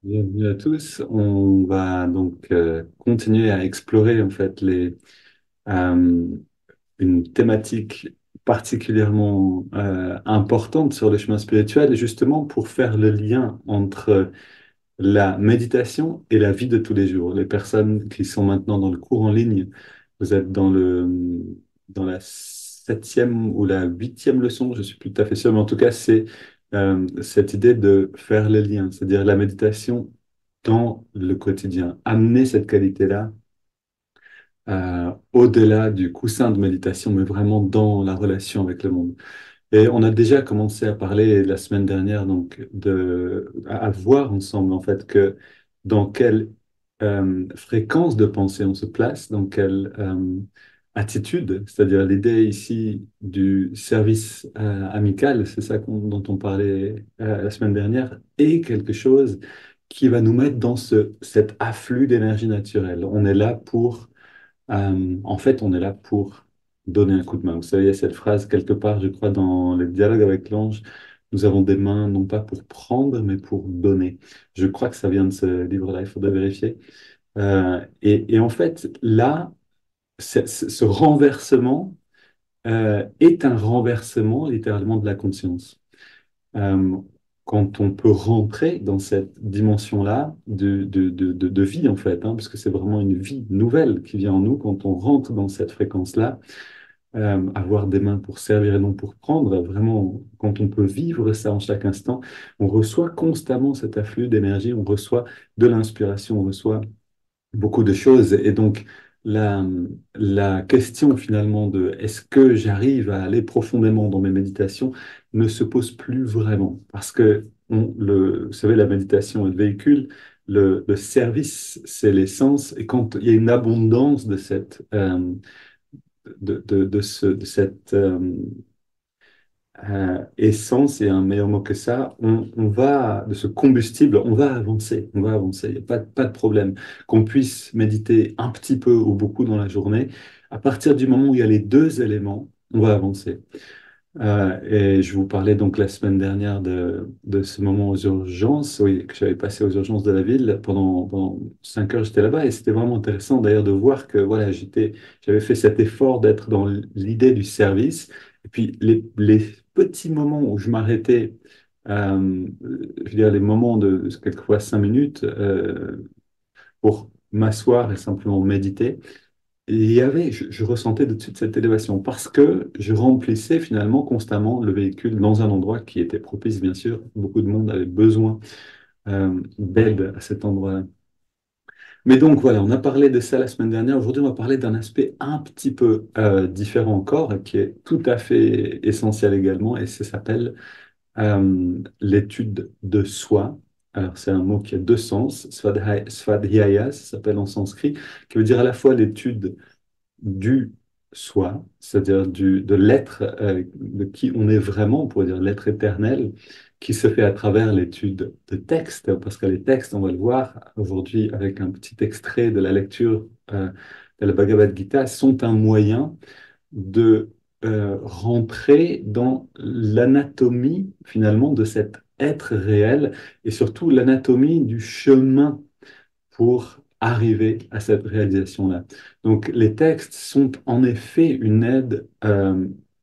Bienvenue à tous. On va donc continuer à explorer en fait euh, une thématique particulièrement importante sur le chemin spirituel, justement pour faire le lien entre la méditation et la vie de tous les jours. Les personnes qui sont maintenant dans le cours en ligne, vous êtes dans la septième ou la huitième leçon, je suis plus tout à fait sûr, mais en tout cas, c'est cette idée de faire le lien, c'est-à-dire la méditation dans le quotidien. Amener cette qualité-là au-delà du coussin de méditation, mais vraiment dans la relation avec le monde. Et on a déjà commencé à parler la semaine dernière, donc à voir ensemble en fait que dans quelle fréquence de pensée on se place, dans quelle attitude, c'est-à-dire l'idée ici du service amical, c'est ça dont on parlait la semaine dernière, est quelque chose qui va nous mettre dans cet afflux d'énergie naturelle. On est là pour en fait, on est là pour donner un coup de main. Vous savez, il y a cette phrase quelque part, je crois, dans le dialogue avec l'ange, nous avons des mains non pas pour prendre, mais pour donner. Je crois que ça vient de ce livre-là, il faudrait vérifier. Et en fait, là, ce renversement est un renversement littéralement de la conscience. Euh, Quand on peut rentrer dans cette dimension-là de vie, en fait, parce que c'est vraiment une vie nouvelle qui vient en nous, quand on rentre dans cette fréquence-là, avoir des mains pour servir et non pour prendre, vraiment, quand on peut vivre ça en chaque instant, on reçoit constamment cet afflux d'énergie, on reçoit de l'inspiration, on reçoit beaucoup de choses. Et donc, la, la question finalement de est-ce que j'arrive à aller profondément dans mes méditations ne se pose plus vraiment. Parce que, vous savez, la méditation est le véhicule, le service, c'est l'essence. Et quand il y a une abondance de de cette essence et un meilleur mot que ça, on va, de ce combustible, on va avancer, on va avancer, il n'y a pas de problème. Qu'on puisse méditer un petit peu ou beaucoup dans la journée, à partir du moment où il y a les deux éléments, on va avancer. Et je vous parlais donc la semaine dernière de ce moment aux urgences, oui, que j'avais passé aux urgences de la ville. Pendant 5 heures, j'étais là-bas et c'était vraiment intéressant d'ailleurs de voir que voilà, j'avais fait cet effort d'être dans l'idée du service. Et puis les petits moments où je m'arrêtais, je veux dire les moments de quelquefois 5 minutes pour m'asseoir et simplement méditer. Et je ressentais tout de suite cette élévation parce que je remplissais finalement constamment le véhicule dans un endroit qui était propice, bien sûr. Beaucoup de monde avait besoin d'aide à cet endroit-là. Mais donc voilà, on a parlé de ça la semaine dernière. Aujourd'hui, on va parler d'un aspect un petit peu différent encore, et qui est tout à fait essentiel également, et ça s'appelle l'étude de soi. Alors, c'est un mot qui a deux sens. Svadhyaya, ça s'appelle en sanskrit, qui veut dire à la fois l'étude du soi, c'est-à-dire de l'être de qui on est vraiment, on pourrait dire l'être éternel, qui se fait à travers l'étude de textes, parce que les textes, on va le voir aujourd'hui avec un petit extrait de la lecture de la Bhagavad Gita, sont un moyen de rentrer dans l'anatomie finalement de cet être réel et surtout l'anatomie du chemin pour arriver à cette réalisation-là. Donc, les textes sont en effet une aide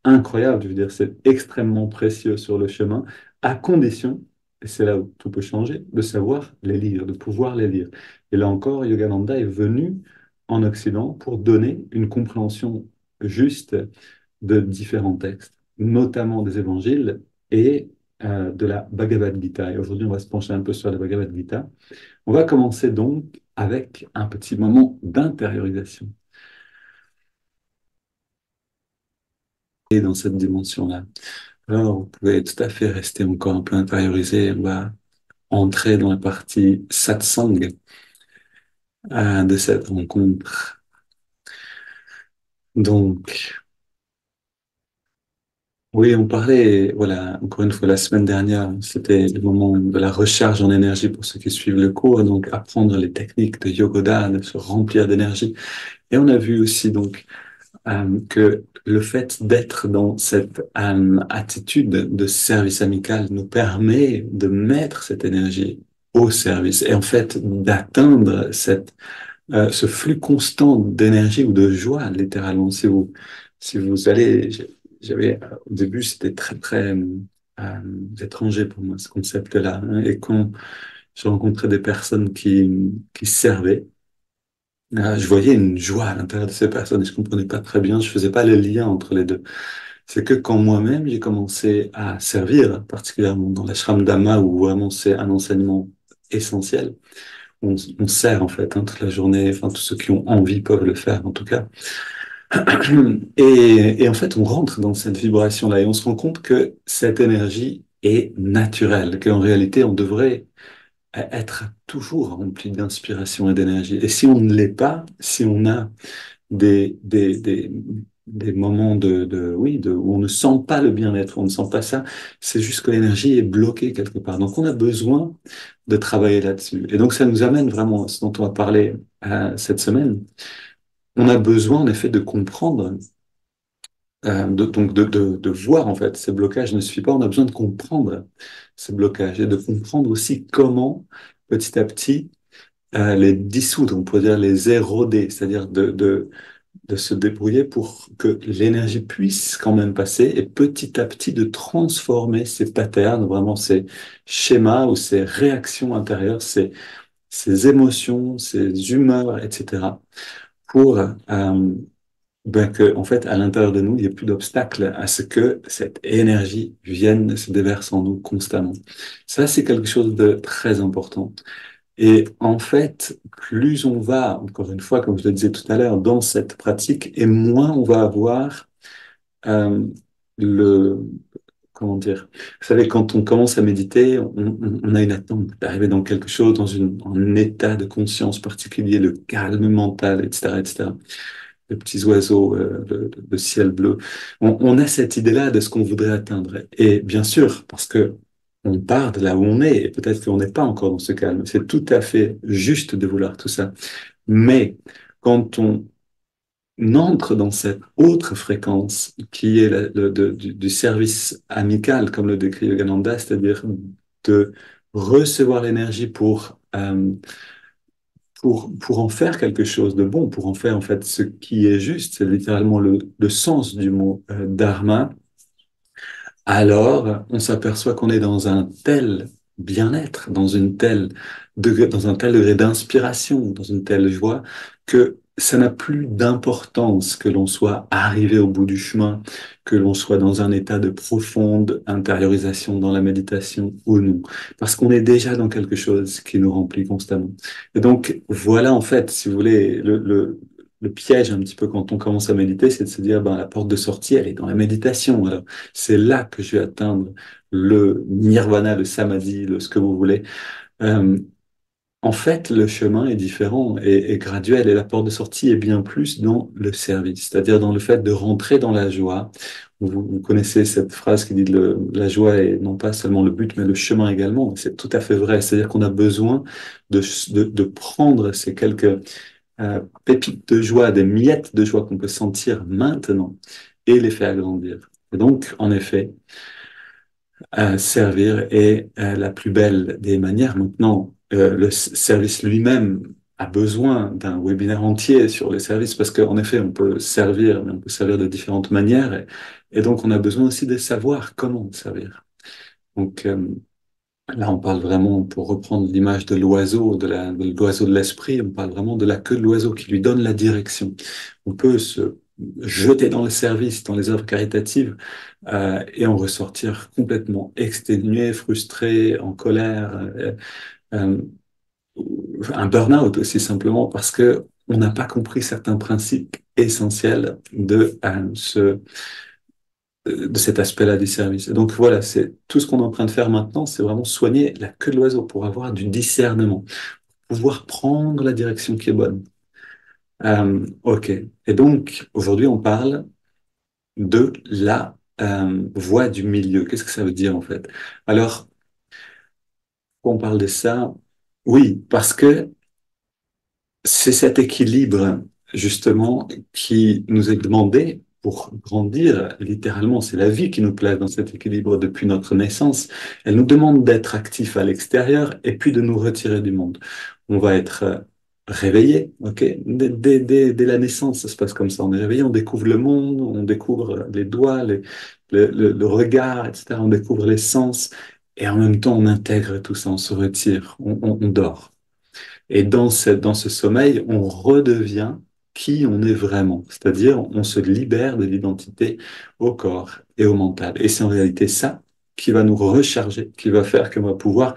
incroyable. Je veux dire, c'est extrêmement précieux sur le chemin, à condition, et c'est là où tout peut changer, de savoir les lire, de pouvoir les lire. Et là encore, Yogananda est venu en Occident pour donner une compréhension juste de différents textes, notamment des évangiles et de la Bhagavad Gita. Et aujourd'hui, on va se pencher un peu sur la Bhagavad Gita. On va commencer donc avec un petit moment d'intériorisation. Et dans cette dimension-là. Alors, vous pouvez tout à fait rester encore un peu intériorisé. On va entrer dans la partie satsang de cette rencontre. Donc, oui, on parlait, voilà, encore une fois, la semaine dernière, c'était le moment de la recharge en énergie pour ceux qui suivent le cours, donc apprendre les techniques de Yogoda, de se remplir d'énergie. Et on a vu aussi donc que le fait d'être dans cette attitude de service amical nous permet de mettre cette énergie au service et en fait d'atteindre ce flux constant d'énergie ou de joie, littéralement. Si vous allez, au début, c'était très étranger pour moi, ce concept-là, hein. Et quand je rencontrais des personnes qui servaient, je voyais une joie à l'intérieur de ces personnes et je comprenais pas très bien, je faisais pas le lien entre les deux. C'est que quand moi-même, j'ai commencé à servir, particulièrement dans l'ashram Dhamma, où vraiment c'est un enseignement essentiel, on sert en fait, hein, toute la journée, enfin tous ceux qui ont envie peuvent le faire en tout cas. Et en fait, on rentre dans cette vibration-là et on se rend compte que cette énergie est naturelle, qu'en réalité, on devrait être toujours rempli d'inspiration et d'énergie. Et si on ne l'est pas, si on a des, des, des, des moments où on ne sent pas le bien-être, où on ne sent pas ça, c'est juste que l'énergie est bloquée quelque part. Donc, on a besoin de travailler là-dessus. Et donc, ça nous amène vraiment à ce dont on va parler cette semaine. On a besoin, en effet, de comprendre, de voir, en fait, ces blocages ne suffit pas. On a besoin de comprendre ces blocages et de comprendre aussi comment, petit à petit, les dissoudre, on pourrait dire les éroder, c'est-à-dire de se débrouiller pour que l'énergie puisse quand même passer et petit à petit de transformer ces patterns, vraiment ces schémas ou ces réactions intérieures, ces émotions, ces humeurs, etc. pour que, en fait, à l'intérieur de nous, il n'y ait plus d'obstacle à ce que cette énergie vienne se déverse en nous constamment. Ça, c'est quelque chose de très important. Et en fait, plus on va, encore une fois, comme je le disais tout à l'heure, dans cette pratique, et moins on va avoir euh, le, comment dire, vous savez, quand on commence à méditer, on a une attente d'arriver dans quelque chose, un état de conscience particulier, le calme mental, etc., etc. Les petits oiseaux, le ciel bleu. On a cette idée-là de ce qu'on voudrait atteindre. Et bien sûr, parce que on part de là où on est, et peut-être qu'on n'est pas encore dans ce calme. C'est tout à fait juste de vouloir tout ça. Mais quand on entre dans cette autre fréquence qui est du service amical, comme le décrit Yogananda, c'est-à-dire de recevoir l'énergie pour en faire quelque chose de bon, pour en faire en fait ce qui est juste, c'est littéralement le sens du mot dharma, alors on s'aperçoit qu'on est dans un tel bien-être, dans un tel degré d'inspiration, dans une telle joie, que ça n'a plus d'importance que l'on soit arrivé au bout du chemin, que l'on soit dans un état de profonde intériorisation dans la méditation ou non, parce qu'on est déjà dans quelque chose qui nous remplit constamment. Et donc voilà en fait, si vous voulez, le piège un petit peu quand on commence à méditer, c'est de se dire, ben, la porte de sortie, elle est dans la méditation. Alors, c'est là que je vais atteindre le nirvana, le samadhi, ce que vous voulez. Euh, En fait, le chemin est différent et graduel et la porte de sortie est bien plus dans le service, c'est-à-dire dans le fait de rentrer dans la joie. Vous connaissez cette phrase qui dit la joie est non pas seulement le but, mais le chemin également. C'est tout à fait vrai. C'est-à-dire qu'on a besoin de prendre ces quelques pépites de joie, des miettes de joie qu'on peut sentir maintenant et les faire grandir. Et donc, en effet, servir est la plus belle des manières. Maintenant, le service lui-même a besoin d'un webinaire entier sur les services parce qu'en effet, on peut servir, mais on peut servir de différentes manières. Et donc, on a besoin aussi de savoir comment servir. Donc, là, on parle vraiment, pour reprendre l'image de l'oiseau, de l'oiseau de l'esprit, on parle vraiment de la queue de l'oiseau qui lui donne la direction. On peut se jeter dans le service, dans les œuvres caritatives, et en ressortir complètement exténué, frustré, en colère, euh, un burn-out aussi simplement parce que on n'a pas compris certains principes essentiels de cet aspect-là du service. Et donc voilà, c'est tout ce qu'on est en train de faire maintenant, c'est vraiment soigner la queue de l'oiseau pour avoir du discernement, pouvoir prendre la direction qui est bonne. Ok. Et donc aujourd'hui, on parle de la voie du milieu. Qu'est-ce que ça veut dire en fait? Alors, quand on parle de ça, oui, parce que c'est cet équilibre justement qui nous est demandé pour grandir, littéralement, c'est la vie qui nous place dans cet équilibre depuis notre naissance. Elle nous demande d'être actifs à l'extérieur et puis de nous retirer du monde. On va être réveillé, ok? Dès la naissance, ça se passe comme ça. On est réveillé, on découvre le monde, on découvre les doigts, le regard, etc. On découvre les sens et en même temps, on intègre tout ça, on se retire, on dort. Et dans ce sommeil, on redevient qui on est vraiment. C'est-à-dire, on se libère de l'identité au corps et au mental. Et c'est en réalité ça qui va nous recharger, qui va faire qu'on va pouvoir,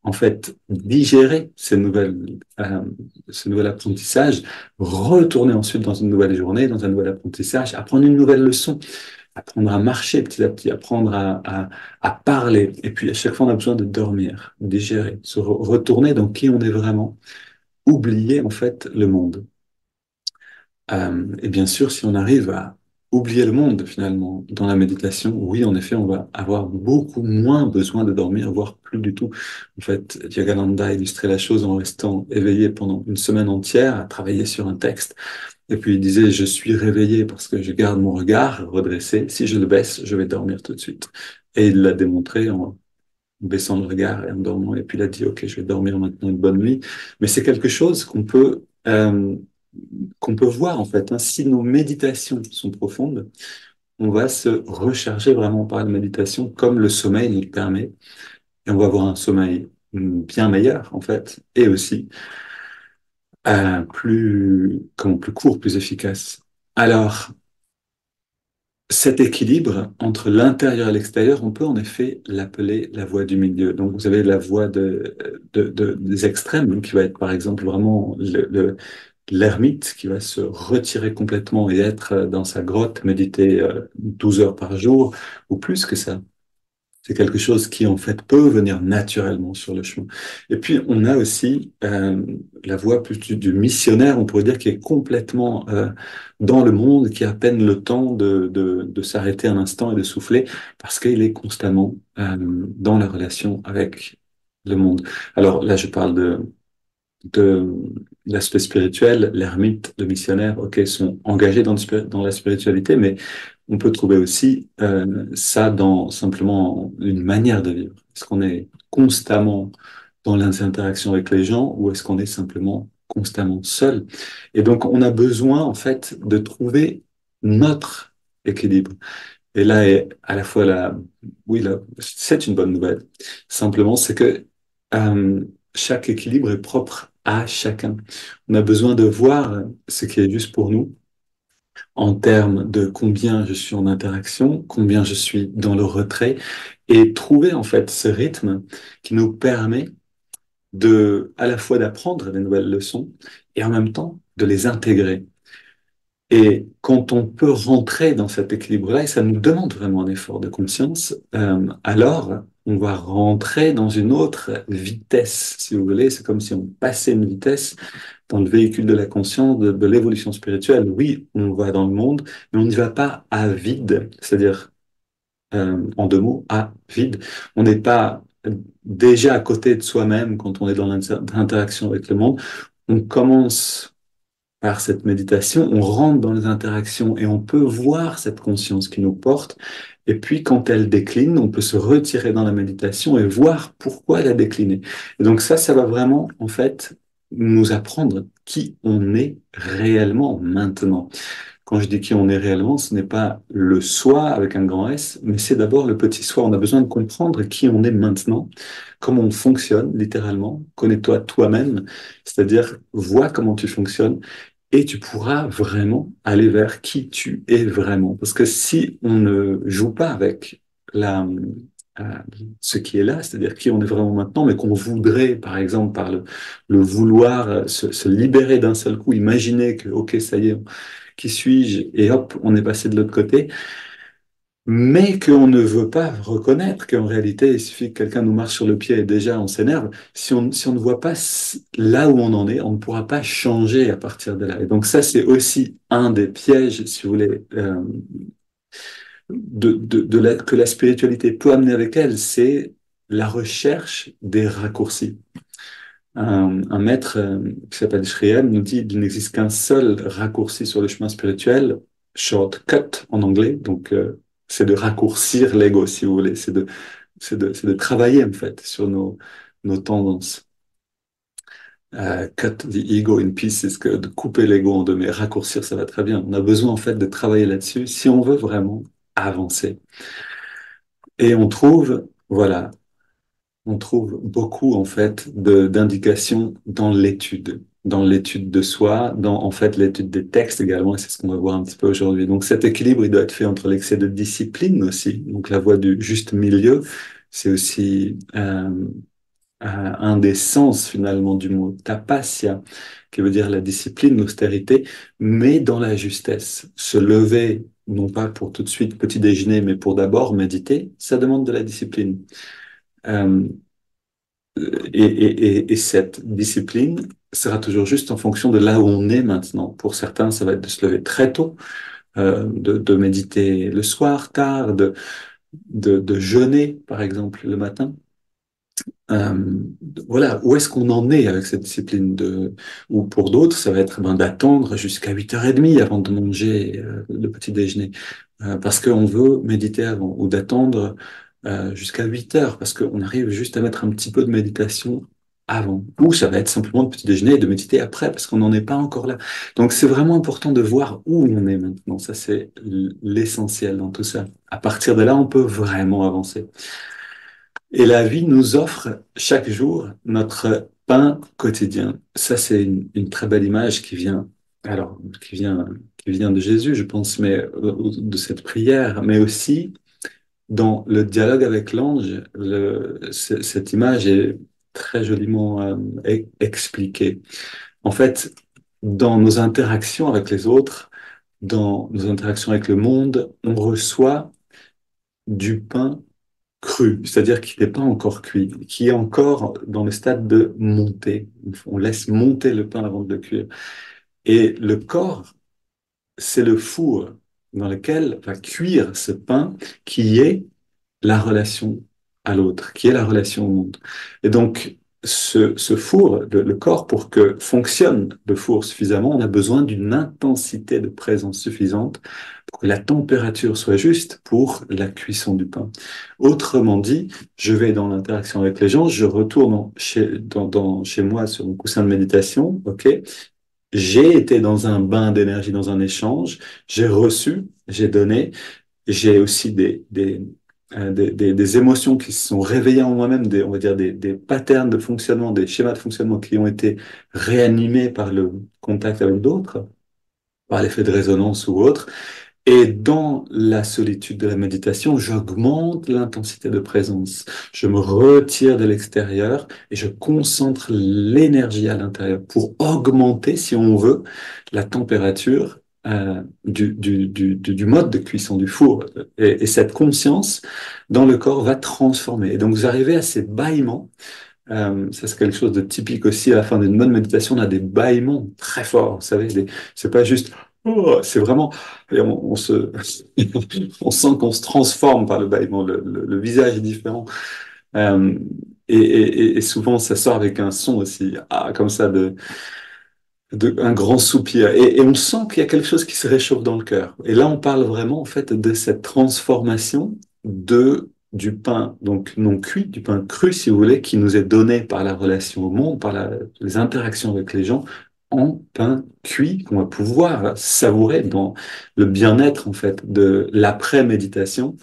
en fait, digérer ce nouvel apprentissage, retourner ensuite dans une nouvelle journée, dans un nouvel apprentissage, apprendre une nouvelle leçon, apprendre à marcher petit à petit, apprendre à parler. Et puis, à chaque fois, on a besoin de dormir, digérer, retourner dans qui on est vraiment, oublier en fait le monde. Et bien sûr, si on arrive à oublier le monde finalement dans la méditation, oui, en effet, on va avoir beaucoup moins besoin de dormir, voire plus du tout. En fait, Yogananda illustrait la chose en restant éveillé pendant une semaine entière à travailler sur un texte. Et puis il disait, je suis réveillé parce que je garde mon regard redressé. Si je le baisse, je vais dormir tout de suite. Et il l'a démontré en baissant le regard et en dormant. Et puis il a dit, OK, je vais dormir maintenant une bonne nuit. Mais c'est quelque chose qu'on peut voir en fait, hein. Si nos méditations sont profondes, on va se recharger vraiment par la méditation comme le sommeil nous le permet. Et on va avoir un sommeil bien meilleur en fait, et aussi plus court, plus efficace. Alors, cet équilibre entre l'intérieur et l'extérieur, on peut en effet l'appeler la voie du milieu. Donc, vous avez la voie des extrêmes, donc, qui va être par exemple vraiment l'ermite qui va se retirer complètement et être dans sa grotte, méditer 12 heures par jour ou plus que ça. C'est quelque chose qui, en fait, peut venir naturellement sur le chemin. Et puis, on a aussi la voie plus du missionnaire, on pourrait dire, qui est complètement dans le monde, qui a à peine le temps de s'arrêter un instant et de souffler, parce qu'il est constamment dans la relation avec le monde. Alors là, je parle de l'aspect spirituel, l'ermite, le missionnaire, ok, sont engagés dans la spiritualité, mais on peut trouver aussi ça dans simplement une manière de vivre. Est-ce qu'on est constamment dans les interactions avec les gens ou est-ce qu'on est simplement constamment seul? Et donc, on a besoin, en fait, de trouver notre équilibre. Et là est à la fois oui, là, c'est une bonne nouvelle. Simplement, c'est que euh, chaque équilibre est propre à chacun. On a besoin de voir ce qui est juste pour nous en termes de combien je suis en interaction, combien je suis dans le retrait, et trouver en fait ce rythme qui nous permet à la fois d'apprendre des nouvelles leçons et en même temps de les intégrer. Et quand on peut rentrer dans cet équilibre-là, et ça nous demande vraiment un effort de conscience, alors on va rentrer dans une autre vitesse, si vous voulez. C'est comme si on passait une vitesse dans le véhicule de la conscience, de l'évolution spirituelle. Oui, on va dans le monde, mais on n'y va pas à vide, c'est-à-dire, en deux mots, à vide. On n'est pas déjà à côté de soi-même quand on est dans l'interaction avec le monde. On commence par cette méditation, on rentre dans les interactions et on peut voir cette conscience qui nous porte. Et puis, quand elle décline, on peut se retirer dans la méditation et voir pourquoi elle a décliné. Et donc ça va vraiment, en fait, nous apprendre qui on est réellement maintenant. Quand je dis qui on est réellement, ce n'est pas le soi avec un grand S, mais c'est d'abord le petit soi. On a besoin de comprendre qui on est maintenant, comment on fonctionne littéralement. Connais-toi toi-même, c'est-à-dire vois comment tu fonctionnes et tu pourras vraiment aller vers qui tu es vraiment. Parce que si on ne joue pas avec euh, ce qui est là, c'est-à-dire qui on est vraiment maintenant, mais qu'on voudrait, par exemple, par le vouloir se libérer d'un seul coup, imaginer que, OK, ça y est, qui suis-je? Et hop, on est passé de l'autre côté. Mais qu'on ne veut pas reconnaître qu'en réalité, il suffit que quelqu'un nous marche sur le pied et déjà on s'énerve. Si on ne voit pas là où on en est, on ne pourra pas changer à partir de là. Et donc ça, c'est aussi un des pièges, si vous voulez, que la spiritualité peut amener avec elle, c'est la recherche des raccourcis. Un maître qui s'appelle Shriyam nous dit qu'il n'existe qu'un seul raccourci sur le chemin spirituel, shortcut en anglais. Donc, c'est de raccourcir l'ego, si vous voulez. C'est de travailler, en fait, sur nos tendances. Cut the ego in pieces, que de couper l'ego en deux, mais raccourcir, ça va très bien. On a besoin, en fait, de travailler là-dessus si on veut vraiment avancer. Et on trouve, voilà, on trouve beaucoup en fait d'indications dans l'étude de soi, dans en fait l'étude des textes également, et c'est ce qu'on va voir un petit peu aujourd'hui. Donc cet équilibre, il doit être fait entre l'excès de discipline aussi, donc la voie du juste milieu, c'est aussi un des sens finalement du mot tapasya, qui veut dire la discipline, l'austérité, mais dans la justesse. Se lever, non pas pour tout de suite petit déjeuner, mais pour d'abord méditer, ça demande de la discipline. Euh, et cette discipline sera toujours juste en fonction de là où on est maintenant. Pour certains, ça va être de se lever très tôt, de méditer le soir tard, de jeûner, par exemple, le matin. Euh, voilà, où est-ce qu'on en est avec cette discipline ou pour d'autres, ça va être d'attendre jusqu'à 8h30 avant de manger le petit déjeuner, parce qu'on veut méditer avant, ou d'attendre jusqu'à 8h, parce qu'on arrive juste à mettre un petit peu de méditation avant. Ou ça va être simplement le petit déjeuner et de méditer après, parce qu'on n'en est pas encore là. Donc c'est vraiment important de voir où on est maintenant. Ça, c'est l'essentiel dans tout ça. À partir de là, on peut vraiment avancer. Et la vie nous offre chaque jour notre pain quotidien. Ça, c'est une très belle image alors, qui vient de Jésus, je pense, mais de cette prière, mais aussi dans le dialogue avec l'ange. Cette image est très joliment expliquée. En fait, dans nos interactions avec les autres, dans nos interactions avec le monde, on reçoit du pain cru, c'est-à-dire qui n'est pas encore cuit, qui est encore dans le stade de monter. On laisse monter le pain avant de le cuire. Et le corps, c'est le four dans lequel va cuire ce pain qui est la relation à l'autre, qui est la relation au monde. Et donc, ce four, le corps, pour que fonctionne le four suffisamment, on a besoin d'une intensité de présence suffisante pour que la température soit juste pour la cuisson du pain. Autrement dit, je vais dans l'interaction avec les gens, je retourne chez moi sur mon coussin de méditation, ok? J'ai été dans un bain d'énergie, dans un échange, j'ai reçu, j'ai donné, j'ai aussi des émotions qui se sont réveillées en moi-même, on va dire des patterns de fonctionnement, des schémas de fonctionnement qui ont été réanimés par le contact avec d'autres, par l'effet de résonance ou autre. Et dans la solitude de la méditation, j'augmente l'intensité de présence. Je me retire de l'extérieur et je concentre l'énergie à l'intérieur pour augmenter, si on veut, la température du mode de cuisson du four. Et cette conscience dans le corps va transformer. Et donc vous arrivez à ces bâillements. Ça, c'est quelque chose de typique aussi. À la fin d'une bonne méditation, on a des bâillements très forts. Vous savez, c'est pas juste oh, c'est vraiment, et on sent qu'on se transforme par le bâillement. Le visage est différent. Euh, et souvent, ça sort avec un son aussi, comme ça, un grand soupir. Et on sent qu'il y a quelque chose qui se réchauffe dans le cœur. Et là, on parle vraiment, en fait, de cette transformation du pain, donc non cuit, du pain cru, si vous voulez, qui nous est donné par la relation au monde, par les interactions avec les gens, en pain cuit qu'on va pouvoir savourer dans le bien-être, en fait, de l'après-méditation.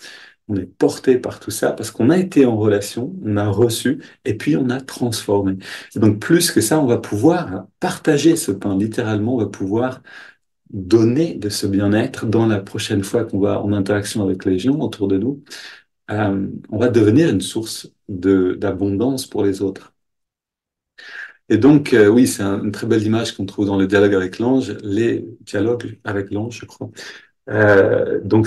On est porté par tout ça parce qu'on a été en relation, on a reçu et puis on a transformé. Et donc plus que ça, on va pouvoir partager ce pain. Littéralement, on va pouvoir donner de ce bien-être dans la prochaine fois qu'on va en interaction avec les gens autour de nous. On va devenir une source d'abondance pour les autres. Et donc, oui, c'est une très belle image qu'on trouve dans le dialogue avec l'ange, les dialogues avec l'ange, je crois. Donc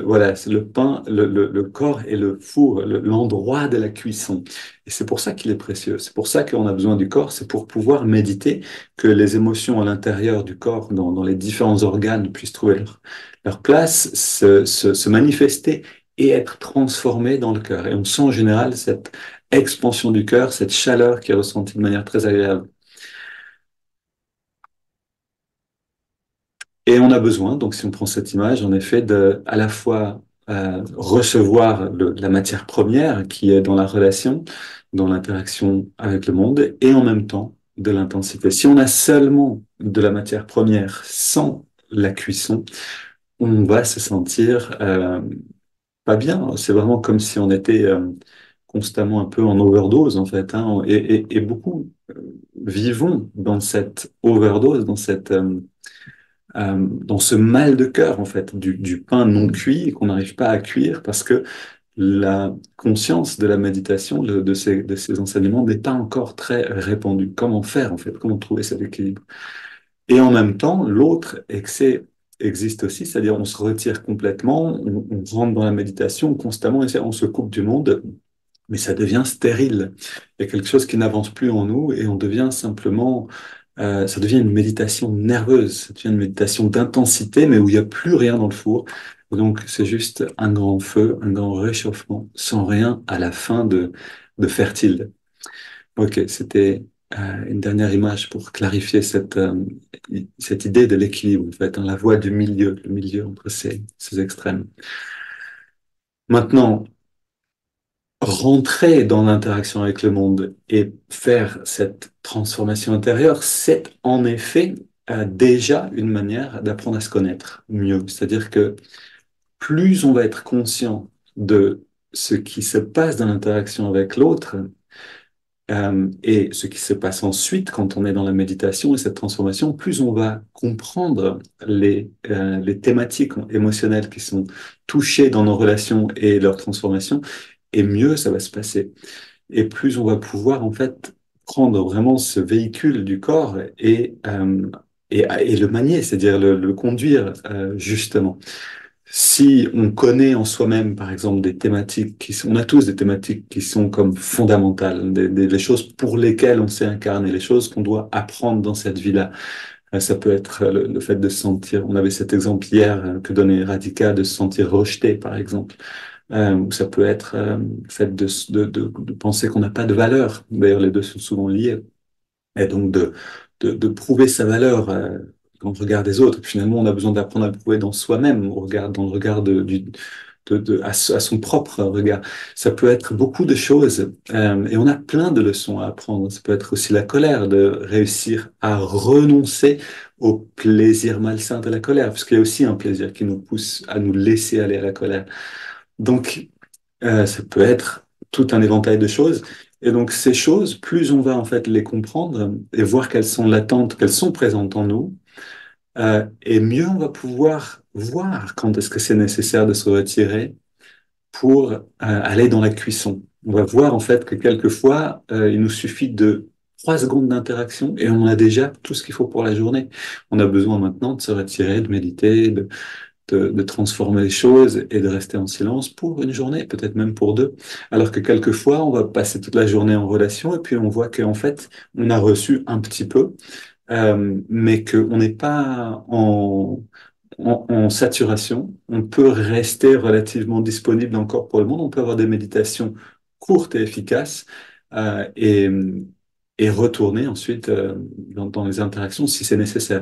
voilà, c'est le pain, le corps et le four, l'endroit de la cuisson. Et c'est pour ça qu'il est précieux. C'est pour ça qu'on a besoin du corps. C'est pour pouvoir méditer, que les émotions à l'intérieur du corps, dans les différents organes, puissent trouver leur place, se manifester et être transformées dans le cœur. Et on sent en général cette expansion du cœur, cette chaleur qui est ressentie de manière très agréable. Et Et on a besoin, donc si on prend cette image, en effet, de à la fois recevoir la matière première qui est dans la relation, dans l'interaction avec le monde, et en même temps de l'intensité. Si on a seulement de la matière première sans la cuisson, on va se sentir pas bien. C'est vraiment comme si on était constamment un peu en overdose, en fait, hein, et beaucoup vivons dans cette overdose, dans ce mal de cœur, en fait, du pain non cuit qu'on n'arrive pas à cuire parce que la conscience de la méditation, de ces enseignements n'est pas encore très répandue. Comment faire, en fait? Comment trouver cet équilibre? Et en même temps, l'autre excès existe aussi, c'est-à-dire on se retire complètement, on rentre dans la méditation constamment et on se coupe du monde, mais ça devient stérile. Il y a quelque chose qui n'avance plus en nous et on devient simplement, ça devient une méditation nerveuse, ça devient une méditation d'intensité, mais où il n'y a plus rien dans le four. Donc c'est juste un grand feu, un grand réchauffement, sans rien à la fin de fertile. Ok, c'était une dernière image pour clarifier cette idée de l'équilibre, en fait, hein, la voie du milieu, le milieu entre ces extrêmes. Maintenant, rentrer dans l'interaction avec le monde et faire cette transformation intérieure, c'est en effet déjà une manière d'apprendre à se connaître mieux. C'est-à-dire que plus on va être conscient de ce qui se passe dans l'interaction avec l'autre, et ce qui se passe ensuite quand on est dans la méditation et cette transformation, plus on va comprendre les thématiques émotionnelles qui sont touchées dans nos relations et leur transformation, et mieux ça va se passer. Et plus on va pouvoir en fait prendre vraiment ce véhicule du corps et le manier, c'est-à-dire le conduire justement. Si on connaît en soi-même, par exemple, des thématiques on a tous des thématiques qui sont comme fondamentales, les choses pour lesquelles on s'est incarné, les choses qu'on doit apprendre dans cette vie-là. Ça peut être le fait de se sentir, on avait cet exemple hier que donnait Radhika, de se sentir rejeté, par exemple. Ou ça peut être le fait de penser qu'on n'a pas de valeur. D'ailleurs, les deux sont souvent liés. Et donc de prouver sa valeur dans le regard des autres. Finalement, on a besoin d'apprendre à le prouver dans soi-même, dans le regard à son propre regard. Ça peut être beaucoup de choses et on a plein de leçons à apprendre. Ça peut être aussi la colère, de réussir à renoncer au plaisir malsain de la colère, parce qu'il y a aussi un plaisir qui nous pousse à nous laisser aller à la colère. Donc, ça peut être tout un éventail de choses. Et donc, ces choses, plus on va en fait les comprendre et voir qu'elles sont latentes, qu'elles sont présentes en nous, et mieux on va pouvoir voir quand est-ce que c'est nécessaire de se retirer pour aller dans la cuisson. On va voir en fait que quelquefois, il nous suffit de 3 secondes d'interaction et on a déjà tout ce qu'il faut pour la journée. On a besoin maintenant de se retirer, de méditer, de transformer les choses et de rester en silence pour une journée, peut-être même pour deux. Alors que quelquefois, on va passer toute la journée en relation et puis on voit qu'en fait, on a reçu un petit peu, mais qu'on n'est pas en saturation. On peut rester relativement disponible encore pour le monde. On peut avoir des méditations courtes et efficaces et retourner ensuite dans les interactions si c'est nécessaire.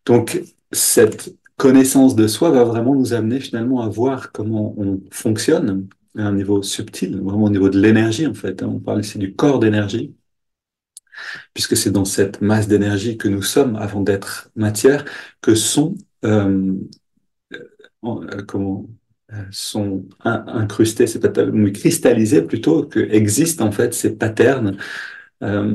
Donc, cette connaissance de soi va vraiment nous amener finalement à voir comment on fonctionne à un niveau subtil, vraiment au niveau de l'énergie en fait, hein. On parle ici du corps d'énergie, puisque c'est dans cette masse d'énergie que nous sommes avant d'être matière, que sont, comment, sont incrustés, mais cristallisés plutôt, que existent en fait ces patterns.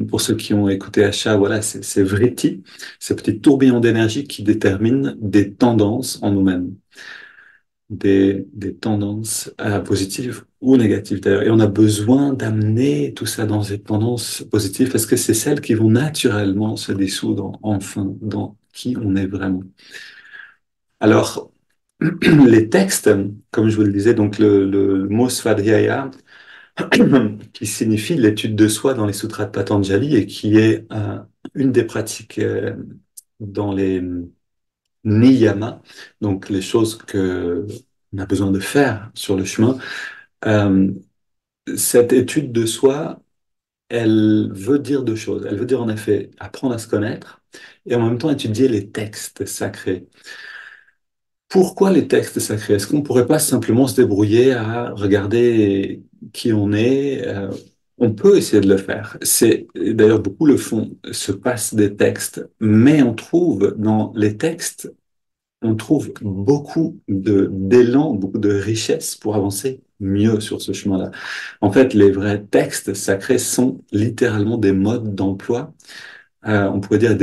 Pour ceux qui ont écouté Asha, voilà, c'est vritti, ces petits tourbillons d'énergie qui déterminent des tendances en nous-mêmes, des tendances positives ou négatives d'ailleurs. Et on a besoin d'amener tout ça dans des tendances positives parce que c'est celles qui vont naturellement se dissoudre enfin dans qui on est vraiment. Alors, les textes, comme je vous le disais, donc le mot Svadhyaya, qui signifie l'étude de soi dans les sutras de Patanjali et qui est une des pratiques dans les niyamas, donc les choses que on a besoin de faire sur le chemin. Euh, cette étude de soi, elle veut dire deux choses. Elle veut dire en effet apprendre à se connaître et en même temps étudier les textes sacrés. Pourquoi les textes sacrés? Est-ce qu'on ne pourrait pas simplement se débrouiller à regarder qui on est? On peut essayer de le faire. C'est d'ailleurs beaucoup le font, se passent des textes, mais on trouve dans les textes, on trouve beaucoup de d'élan, beaucoup de richesse pour avancer mieux sur ce chemin-là. En fait, les vrais textes sacrés sont littéralement des modes d'emploi. On pourrait dire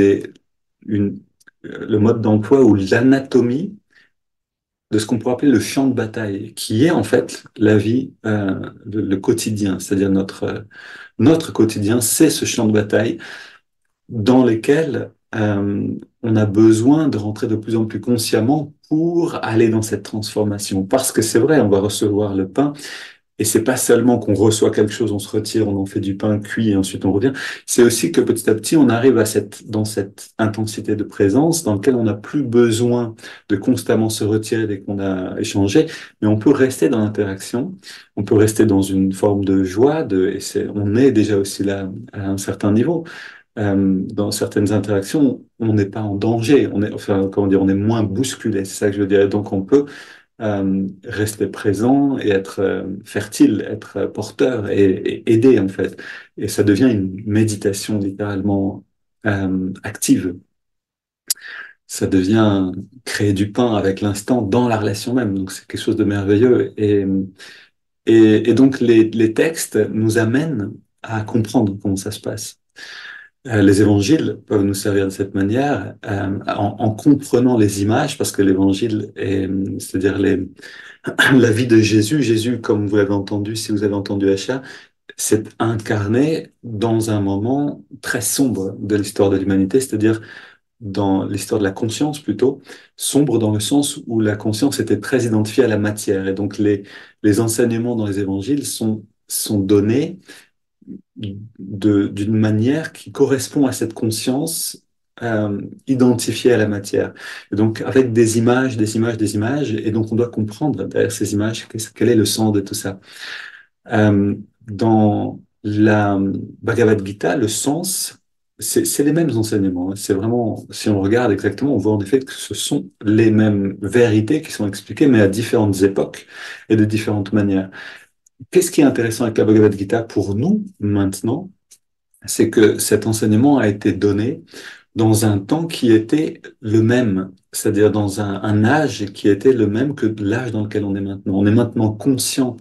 une, le mode d'emploi ou l'anatomie de ce qu'on pourrait appeler le champ de bataille, qui est en fait la vie, le quotidien, c'est-à-dire notre quotidien, c'est ce champ de bataille dans lequel on a besoin de rentrer de plus en plus consciemment pour aller dans cette transformation. Parce que c'est vrai, on va recevoir le pain, et c'est pas seulement qu'on reçoit quelque chose, on se retire, on en fait du pain cuit et ensuite on revient. C'est aussi que petit à petit, on arrive à dans cette intensité de présence dans laquelle on n'a plus besoin de constamment se retirer dès qu'on a échangé, mais on peut rester dans l'interaction, on peut rester dans une forme de joie, on est déjà aussi là à un certain niveau. Dans certaines interactions, on n'est pas en danger, enfin, comment dire, on est moins bousculé, c'est ça que je veux dire. Donc on peut rester présent et être fertile, être porteur et aider en fait. Et ça devient une méditation littéralement active. Ça devient créer du pain avec l'instant dans la relation même. Donc c'est quelque chose de merveilleux. Et donc les textes nous amènent à comprendre comment ça se passe. Les évangiles peuvent nous servir de cette manière en comprenant les images, parce que l'évangile est, c'est-à-dire la vie de Jésus. Jésus, comme vous l'avez entendu, si vous avez entendu Acha, s'est incarné dans un moment très sombre de l'histoire de l'humanité, c'est-à-dire dans l'histoire de la conscience plutôt, sombre dans le sens où la conscience était très identifiée à la matière. Et donc les enseignements dans les évangiles sont donnés d'une manière qui correspond à cette conscience identifiée à la matière. Et donc, avec des images, des images, des images, et donc on doit comprendre derrière ces images quel est le sens de tout ça. Dans la Bhagavad Gita, le sens, c'est les mêmes enseignements, hein. C'est vraiment, si on regarde exactement, on voit en effet que ce sont les mêmes vérités qui sont expliquées, mais à différentes époques et de différentes manières. Qu'est-ce qui est intéressant avec la Bhagavad Gita pour nous maintenant? C'est que cet enseignement a été donné dans un temps qui était le même, c'est-à-dire dans un âge qui était le même que l'âge dans lequel on est maintenant. On est maintenant conscient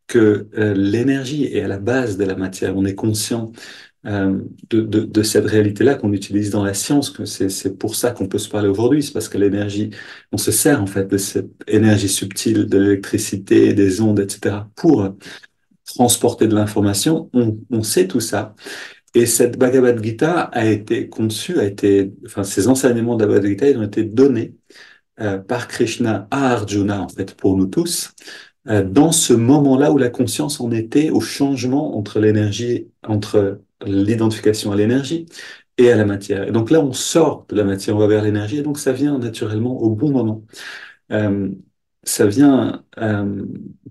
que l'énergie est à la base de la matière. On est conscient de cette réalité-là qu'on utilise dans la science, que c'est pour ça qu'on peut se parler aujourd'hui, c'est parce que l'énergie, on se sert en fait de cette énergie subtile, de l'électricité, des ondes, etc., pour transporter de l'information. On sait tout ça. Et cette Bhagavad Gita a été conçue, enfin, ces enseignements de la Bhagavad Gita, ils ont été donnés par Krishna à Arjuna, en fait, pour nous tous, dans ce moment-là où la conscience en était au changement entre l'énergie, entre l'identification à l'énergie et à la matière. Et donc là, on sort de la matière, on va vers l'énergie, et donc ça vient naturellement au bon moment. Euh, Ça vient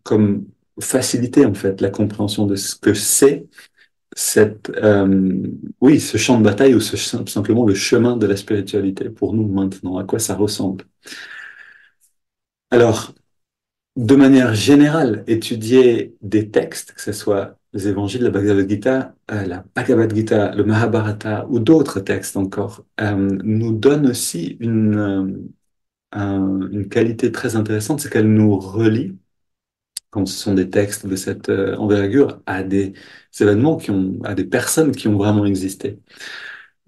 comme faciliter, en fait, la compréhension de ce que c'est oui, ce champ de bataille ou simplement le chemin de la spiritualité pour nous maintenant, à quoi ça ressemble. Alors, de manière générale, étudier des textes, que ce soit les évangiles, la Bhagavad Gita, le Mahabharata ou d'autres textes encore, nous donne aussi une qualité très intéressante, c'est qu'elle nous relie, quand ce sont des textes de cette envergure, à des événements à des personnes qui ont vraiment existé.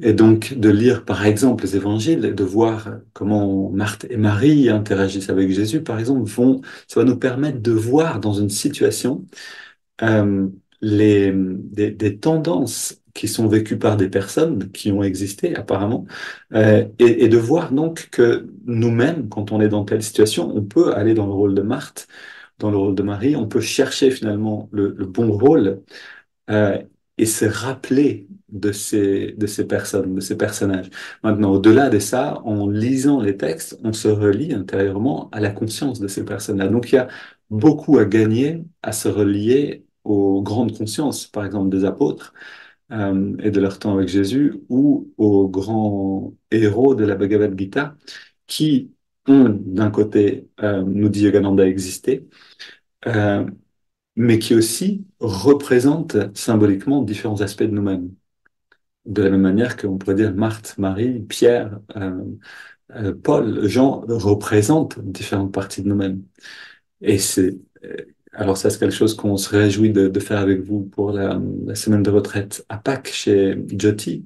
Et donc, de lire, par exemple, les évangiles, et de voir comment Marthe et Marie interagissent avec Jésus, par exemple, ça va nous permettre de voir dans une situation euh, des tendances qui sont vécues par des personnes qui ont existé apparemment, et de voir donc que nous-mêmes, quand on est dans telle situation, on peut aller dans le rôle de Marthe, dans le rôle de Marie, on peut chercher finalement le bon rôle euh, et se rappeler de ces personnes, de ces personnages. Maintenant, au-delà de ça, en lisant les textes, on se relie intérieurement à la conscience de ces personnes-là. Donc, il y a beaucoup à gagner à se relier aux grandes consciences, par exemple des apôtres et de leur temps avec Jésus, ou aux grands héros de la Bhagavad Gita, qui ont d'un côté, nous dit Yogananda, existé, euh, mais qui aussi représentent symboliquement différents aspects de nous-mêmes. De la même manière qu'on pourrait dire Marthe, Marie, Pierre, Paul, Jean représentent différentes parties de nous-mêmes. Et alors ça, c'est quelque chose qu'on se réjouit de faire avec vous pour la semaine de retraite à Pâques chez Jyoti,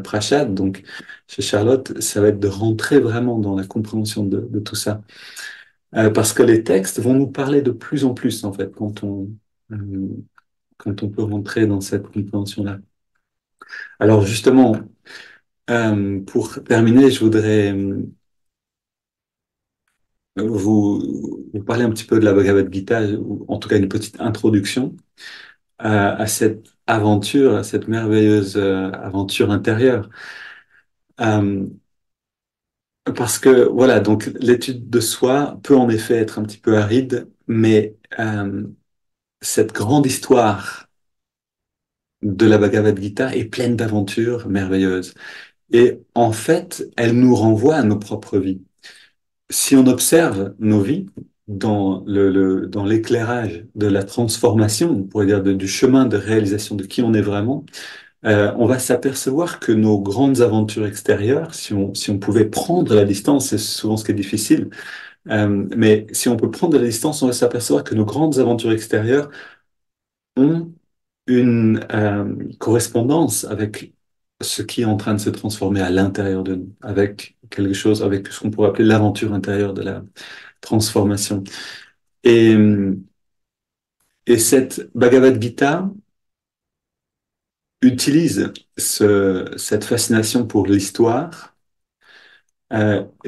Prashad, donc chez Charlotte. Ça va être de rentrer vraiment dans la compréhension de tout ça. Parce que les textes vont nous parler de plus en plus, en fait, euh, quand on peut rentrer dans cette compréhension-là. Alors justement, pour terminer, je voudrais vous parler un petit peu de la Bhagavad Gita, ou en tout cas une petite introduction à cette aventure, à cette merveilleuse aventure intérieure. Euh, Parce que voilà, donc l'étude de soi peut en effet être un petit peu aride, mais cette grande histoire de la Bhagavad Gita est pleine d'aventures merveilleuses. Et en fait, elle nous renvoie à nos propres vies. Si on observe nos vies dans l'éclairage de la transformation, on pourrait dire du chemin de réalisation de qui on est vraiment, on va s'apercevoir que nos grandes aventures extérieures, si on pouvait prendre la distance, c'est souvent ce qui est difficile, mais si on peut prendre la distance, on va s'apercevoir que nos grandes aventures extérieures ont une correspondance avec ce qui est en train de se transformer à l'intérieur de nous, avec quelque chose, avec ce qu'on pourrait appeler l'aventure intérieure de la transformation. Et, et cette Bhagavad Gita utilise cette fascination pour l'histoire,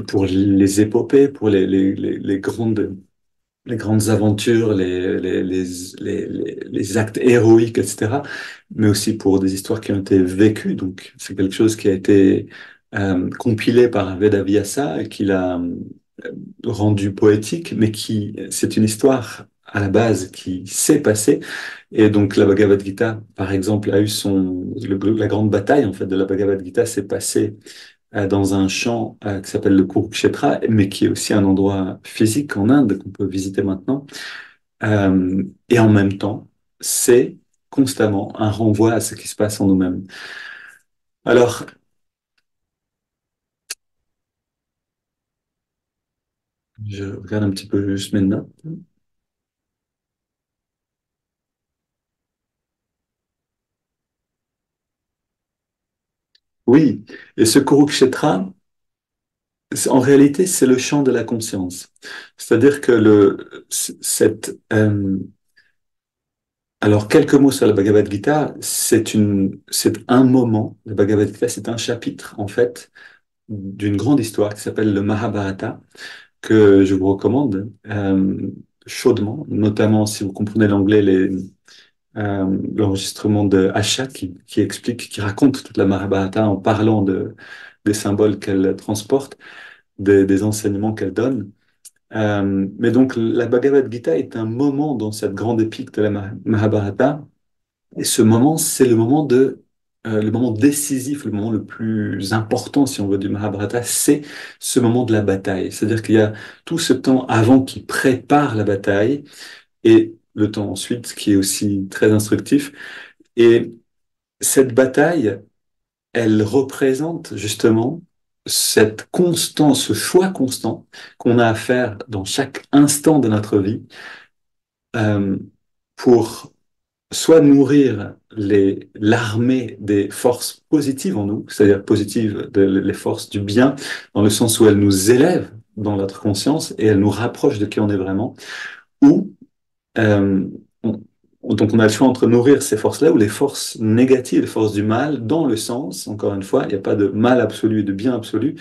pour les épopées, pour les grandes aventures, les actes héroïques, etc., mais aussi pour des histoires qui ont été vécues. Donc, c'est quelque chose qui a été compilé par Vedavyasa et qu'il a rendu poétique, mais c'est une histoire à la base qui s'est passée. Et donc, la Bhagavad Gita, par exemple, a eu la grande bataille, en fait, de la Bhagavad Gita s'est passée dans un champ qui s'appelle le Kurukshetra, mais qui est aussi un endroit physique en Inde qu'on peut visiter maintenant. Et en même temps, c'est constamment un renvoi à ce qui se passe en nous-mêmes. Alors, je regarde un petit peu juste mes notes. Oui, et ce Kurukshetra, en réalité, c'est le champ de la conscience. C'est-à-dire que alors, quelques mots sur la Bhagavad Gita, c'est un moment, la Bhagavad Gita, c'est un chapitre, en fait, d'une grande histoire qui s'appelle le Mahabharata, que je vous recommande chaudement, notamment si vous comprenez l'anglais, l'enregistrement de Asha qui explique, qui raconte toute la Mahabharata en parlant des symboles qu'elle transporte, des enseignements qu'elle donne. Mais donc la Bhagavad Gita est un moment dans cette grande épique de la Mahabharata, et ce moment, c'est le moment décisif, le moment le plus important, si on veut, du Mahabharata, c'est ce moment de la bataille. C'est-à-dire qu'il y a tout ce temps avant qui prépare la bataille et le temps ensuite qui est aussi très instructif. Et cette bataille, elle représente justement cette constance, ce choix constant qu'on a à faire dans chaque instant de notre vie euh, pour soit nourrir l'armée des forces positives en nous, c'est-à-dire positives, les forces du bien, dans le sens où elles nous élèvent dans notre conscience et elles nous rapprochent de qui on est vraiment, ou euh, on, donc on a le choix entre nourrir ces forces-là ou les forces négatives, les forces du mal, dans le sens, encore une fois, il n'y a pas de mal absolu et de bien absolu,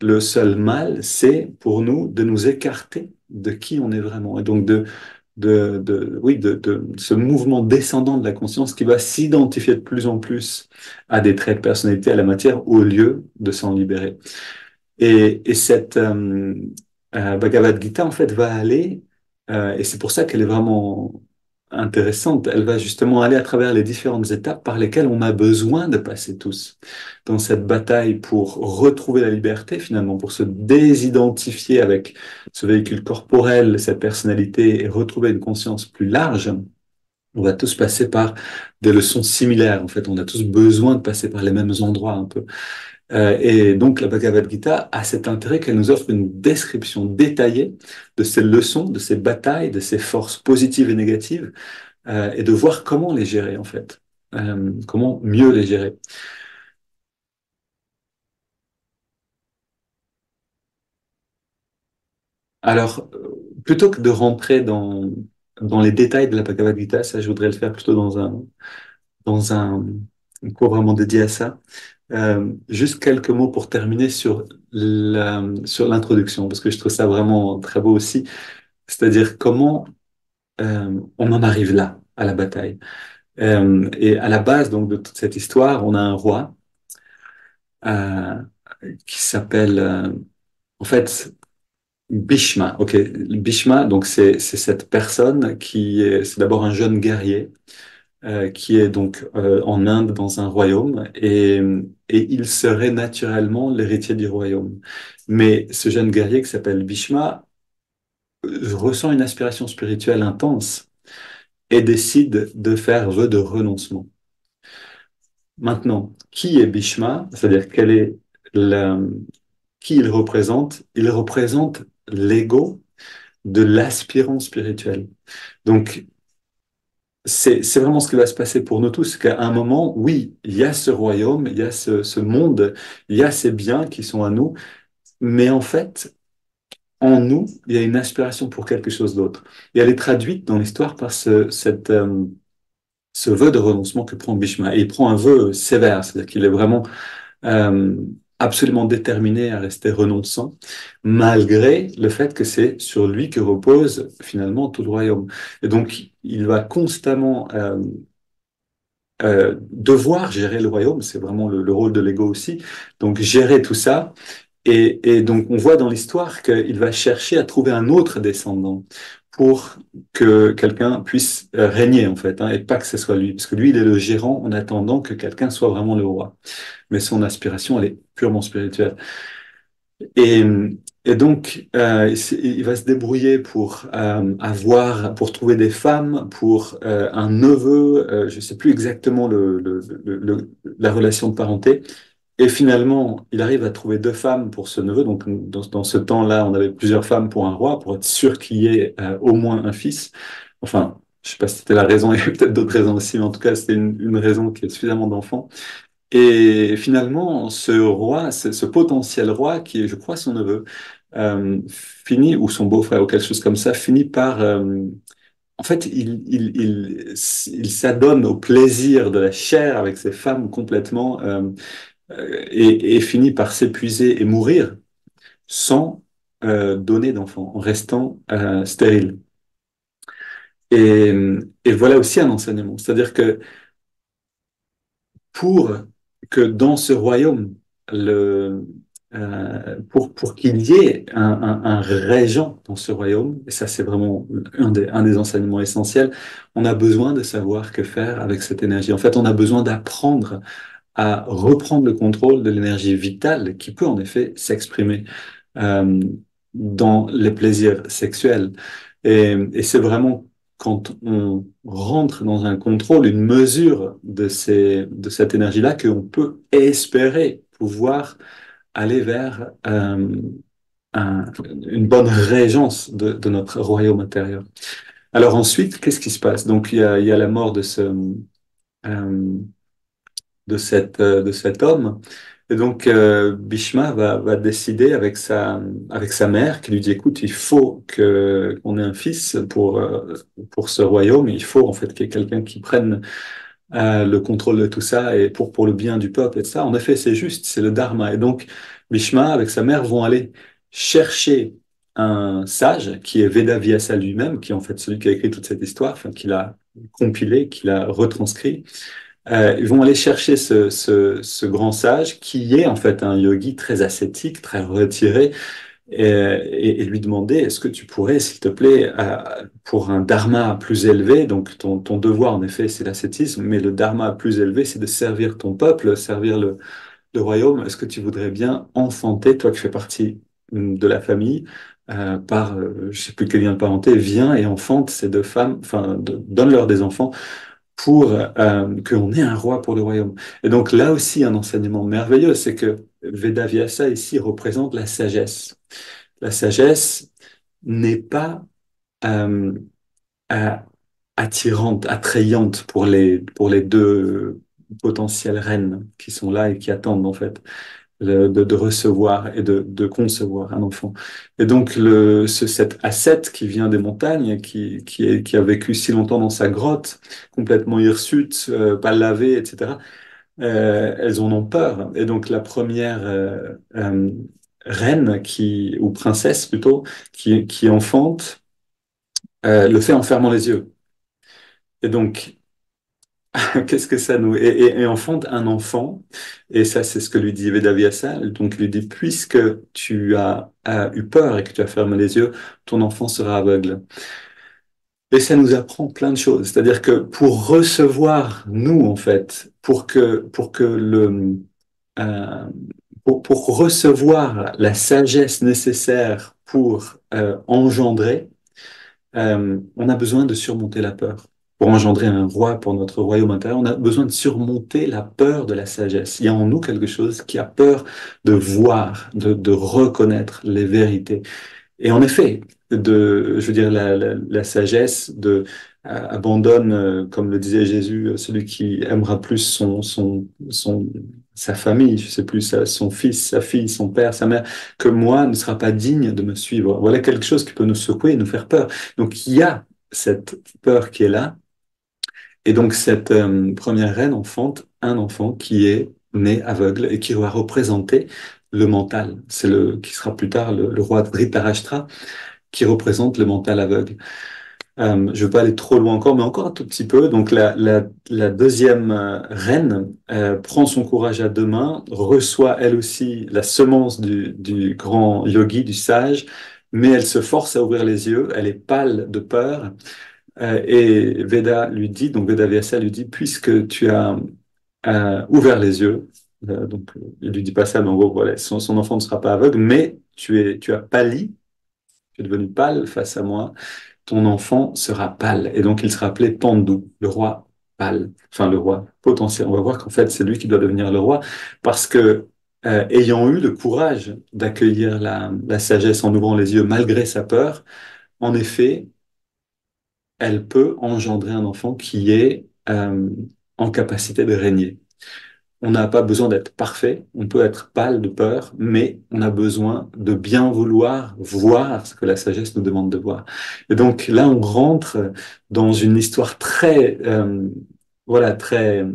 le seul mal, c'est pour nous de nous écarter de qui on est vraiment, et donc oui, de ce mouvement descendant de la conscience qui va s'identifier de plus en plus à des traits de personnalité, à la matière, au lieu de s'en libérer. Et cette Bhagavad Gita, en fait, va aller, et c'est pour ça qu'elle est vraiment intéressante. Elle va justement aller à travers les différentes étapes par lesquelles on a besoin de passer tous dans cette bataille pour retrouver la liberté, finalement, pour se désidentifier avec ce véhicule corporel, cette personnalité et retrouver une conscience plus large. On va tous passer par des leçons similaires. En fait, on a tous besoin de passer par les mêmes endroits un peu. Et donc, la Bhagavad Gita a cet intérêt qu'elle nous offre une description détaillée de ces leçons, de ces batailles, de ces forces positives et négatives, et de voir comment les gérer, en fait. Comment mieux les gérer. Alors, plutôt que de rentrer dans les détails de la Bhagavad Gita, ça, je voudrais le faire plutôt dans un cours vraiment dédié à ça. Juste quelques mots pour terminer sur l'introduction, parce que je trouve ça vraiment très beau aussi. C'est-à-dire comment on en arrive là, à la bataille. Et à la base donc de toute cette histoire, on a un roi euh, qui s'appelle en fait Bhishma. Ok, Bhishma, donc c'est cette personne c'est d'abord un jeune guerrier qui est donc en Inde dans un royaume et il serait naturellement l'héritier du royaume. Mais ce jeune guerrier qui s'appelle Bhishma ressent une aspiration spirituelle intense et décide de faire vœu de renoncement. Maintenant, qui est Bhishma? C'est-à-dire la, qui il représente? Il représente l'ego de l'aspirant spirituel. Donc, c'est vraiment ce qui va se passer pour nous tous, qu'à un moment, oui, il y a ce royaume, il y a ce monde, il y a ces biens qui sont à nous, mais en fait, en nous, il y a une aspiration pour quelque chose d'autre. Et elle est traduite dans l'histoire par ce vœu de renoncement que prend Bhishma. Et il prend un vœu sévère, c'est-à-dire qu'il est vraiment euh, absolument déterminé à rester renonçant, malgré le fait que c'est sur lui que repose finalement tout le royaume. Et donc, il va constamment devoir gérer le royaume, c'est vraiment le rôle de l'ego aussi, donc gérer tout ça. Et donc, on voit dans l'histoire qu'il va chercher à trouver un autre descendant pour que quelqu'un puisse régner, en fait, hein, et pas que ce soit lui. Parce que lui, il est le gérant en attendant que quelqu'un soit vraiment le roi. Mais son aspiration, elle est purement spirituelle. Et, et donc, il va se débrouiller pour trouver des femmes, pour un neveu, je ne sais plus exactement la relation de parenté. Et finalement, il arrive à trouver deux femmes pour ce neveu. Donc, dans ce temps-là, on avait plusieurs femmes pour un roi, pour être sûr qu'il y ait au moins un fils. Enfin, je ne sais pas si c'était la raison, il y avait peut-être d'autres raisons aussi, mais en tout cas, c'était une raison qui est suffisamment d'enfants. Et finalement, ce roi, ce potentiel roi, qui est, je crois, son neveu, finit, ou son beau-frère, ou quelque chose comme ça, finit par... en fait, il s'adonne au plaisir de la chair avec ses femmes complètement, et finit par s'épuiser et mourir sans donner d'enfant, en restant stérile. Et, et voilà aussi un enseignement. C'est-à-dire que pour que dans ce royaume, pour qu'il y ait un régent dans ce royaume, et ça c'est vraiment un des enseignements essentiels, on a besoin de savoir que faire avec cette énergie. En fait, on a besoin d'apprendre à reprendre le contrôle de l'énergie vitale qui peut en effet s'exprimer euh, dans les plaisirs sexuels. Et c'est vraiment quand on rentre dans un contrôle, une mesure de cette énergie-là, qu'on peut espérer pouvoir aller vers une bonne régence de notre royaume intérieur. Alors ensuite, qu'est-ce qui se passe? Donc il y a la mort euh, de cet homme. Et donc, Bhishma va décider avec sa mère qui lui dit, écoute, il faut qu'on ait un fils pour ce royaume. Il faut en fait qu'il y ait quelqu'un qui prenne le contrôle de tout ça et pour le bien du peuple et tout ça. En effet, c'est juste, c'est le dharma. Et donc, Bhishma avec sa mère vont aller chercher un sage qui est Vedavyasa lui-même, qui est en fait celui qui a écrit toute cette histoire, enfin, qui l'a compilé, qui l'a retranscrit. Ils vont aller chercher ce grand sage qui est en fait un yogi très ascétique, très retiré, et lui demander, est-ce que tu pourrais, s'il te plaît, pour un dharma plus élevé, donc ton devoir en effet c'est l'ascétisme, mais le dharma plus élevé c'est de servir ton peuple, servir le royaume, est-ce que tu voudrais bien enfanter, toi qui fais partie de la famille, par, je sais plus quel lien de parenté, viens et enfante ces deux femmes, enfin, donne-leur des enfants pour qu'on ait un roi pour le royaume. Et donc là aussi, un enseignement merveilleux, c'est que Vedavyasa ici représente la sagesse. La sagesse n'est pas euh, euh, attirante, attrayante pour les deux potentielles reines qui sont là et qui attendent en fait de recevoir et de concevoir un enfant. Et donc cet ascète qui vient des montagnes, qui a vécu si longtemps dans sa grotte, complètement hirsute, pas lavé, etc., elles en ont peur. Et donc la première reine ou princesse plutôt, qui enfante, le fait en fermant les yeux. Et donc, qu'est-ce que ça nous... Et enfante un enfant, et ça c'est ce que lui dit Vedavyasa, donc il lui dit, puisque as eu peur et que tu as fermé les yeux, ton enfant sera aveugle. Et ça nous apprend plein de choses, c'est-à-dire que pour recevoir, nous en fait, pour que euh, pour recevoir la sagesse nécessaire pour engendrer, on a besoin de surmonter la peur. Pour engendrer un roi pour notre royaume intérieur, on a besoin de surmonter la peur de la sagesse. Il y a en nous quelque chose qui a peur de voir, de reconnaître les vérités. Et en effet, je veux dire, la sagesse abandonne, comme le disait Jésus, celui qui aimera plus sa famille, je sais plus, son fils, sa fille, son père, sa mère, que moi ne sera pas digne de me suivre. Voilà quelque chose qui peut nous secouer et nous faire peur. Donc il y a cette peur qui est là. Et donc cette première reine enfante un enfant qui est né aveugle et qui va représenter le mental. C'est qui sera plus tard le roi Dhritarashtra qui représente le mental aveugle. Je ne veux pas aller trop loin encore, mais encore un tout petit peu. Donc la deuxième reine prend son courage à deux mains, reçoit elle aussi la semence du grand yogi, du sage, mais elle se force à ouvrir les yeux, elle est pâle de peur, et Veda lui dit, donc Veda Vyasa lui dit, puisque tu as ouvert les yeux, donc il lui dit pas ça, mais en gros, voilà, son enfant ne sera pas aveugle, mais tu as pâli, tu es devenu pâle face à moi, ton enfant sera pâle. Et donc, il sera appelé Pandu, le roi pâle, enfin le roi potentiel. On va voir qu'en fait, c'est lui qui doit devenir le roi, parce que, ayant eu le courage d'accueillir la sagesse en ouvrant les yeux malgré sa peur, en effet, elle peut engendrer un enfant qui est en capacité de régner. On n'a pas besoin d'être parfait, on peut être pâle de peur, mais on a besoin de bien vouloir voir ce que la sagesse nous demande de voir. Et donc là, on rentre dans une histoire très, voilà, très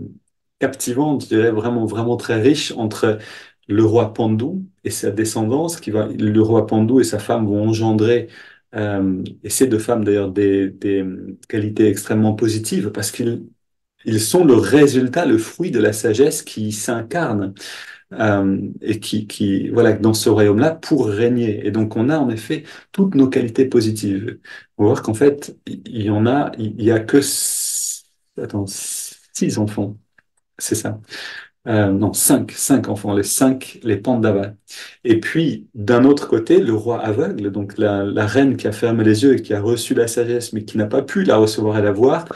captivante, je dirais vraiment, vraiment très riche entre le roi Pandou et sa descendance, le roi Pandou et sa femme vont engendrer, et ces deux femmes d'ailleurs, des qualités extrêmement positives parce ils sont le résultat, le fruit de la sagesse qui s'incarne et voilà, dans ce royaume-là pour régner. Et donc, on a en effet toutes nos qualités positives. On va voir qu'en fait, il y a que attends, 6 enfants, c'est ça. Non, cinq enfants, les Pandavas. Et puis, d'un autre côté, le roi aveugle, donc la reine qui a fermé les yeux et qui a reçu la sagesse, mais qui n'a pas pu la recevoir et la voir,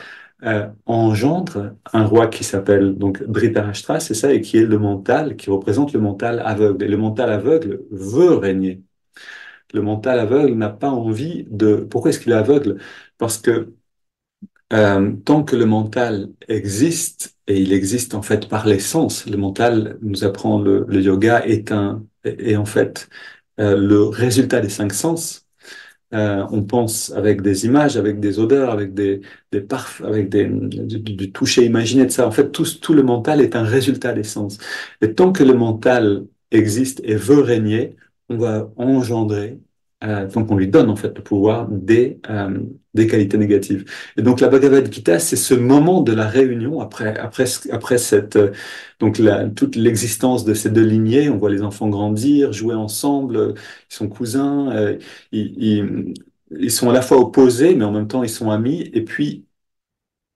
engendre un roi qui s'appelle donc Dhritarashtra, c'est ça, et qui est le mental, qui représente le mental aveugle. Et le mental aveugle veut régner. Le mental aveugle n'a pas envie de... Pourquoi est-ce qu'il est aveugle? Parce que tant que le mental existe, et il existe en fait par l'essence, le mental nous apprend le yoga est en fait le résultat des 5 sens. On pense avec des images, avec des odeurs, avec des parfums, avec du toucher imaginé de ça. En fait, tout le mental est un résultat des sens. Et tant que le mental existe et veut régner, on va engendrer donc on lui donne en fait le pouvoir des qualités négatives. Et donc la Bhagavad Gita, c'est ce moment de la réunion après cette donc toute l'existence de ces deux lignées. On voit les enfants grandir, jouer ensemble, ils sont cousins, ils sont à la fois opposés, mais en même temps ils sont amis. Et puis